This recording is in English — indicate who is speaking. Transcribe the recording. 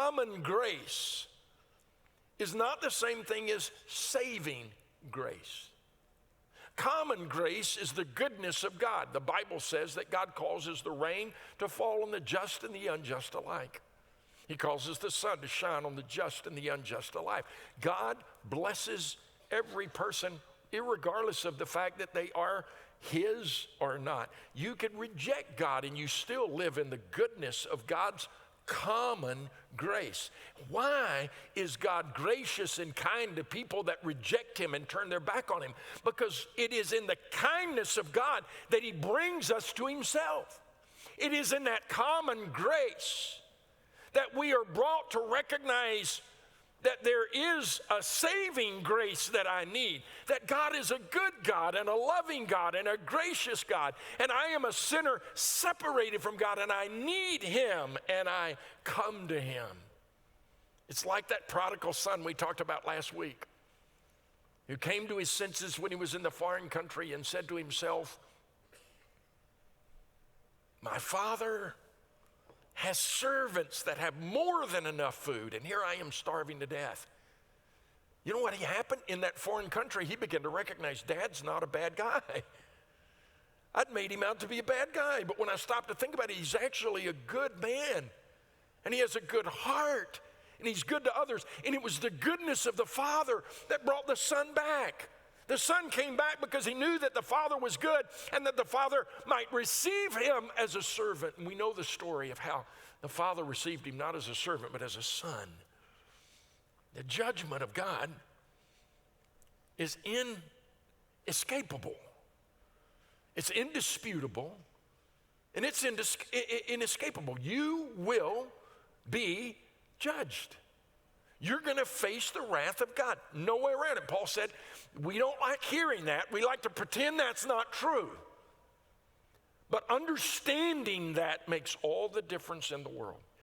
Speaker 1: common grace is not the same thing as saving grace. Common grace is the goodness of God. The Bible says that God causes the rain to fall on the just and the unjust alike. He causes the sun to shine on the just and the unjust alike. God blesses every person irregardless of the fact that they are His or not. You can reject God and you still live in the goodness of God's common grace. Why is God gracious and kind to people that reject Him and turn their back on Him? Because it is in the kindness of God that He brings us to Himself. It is in that common grace that we are brought to recognize that there is a saving grace that I need, that God is a good God and a loving God and a gracious God, and I am a sinner separated from God, and I need Him, and I come to Him. It's like that prodigal son we talked about last week, who came to his senses when he was in the foreign country and said to himself, my father has servants that have more than enough food, and here I am starving to death. You know what happened in that foreign country? He began to recognize Dad's not a bad guy. I'd made him out to be a bad guy, but when I stopped to think about it, he's actually a good man, and he has a good heart, and he's good to others, and it was the goodness of the Father that brought the Son back. The Son came back because he knew that the Father was good and that the Father might receive him as a servant. And we know the story of how the Father received him not as a servant but as a son. The judgment of God is inescapable. It's indisputable, and it's inescapable. You will be judged. You're going to face the wrath of God. No way around it. Paul said, we don't like hearing that. We like to pretend that's not true. But understanding that makes all the difference in the world.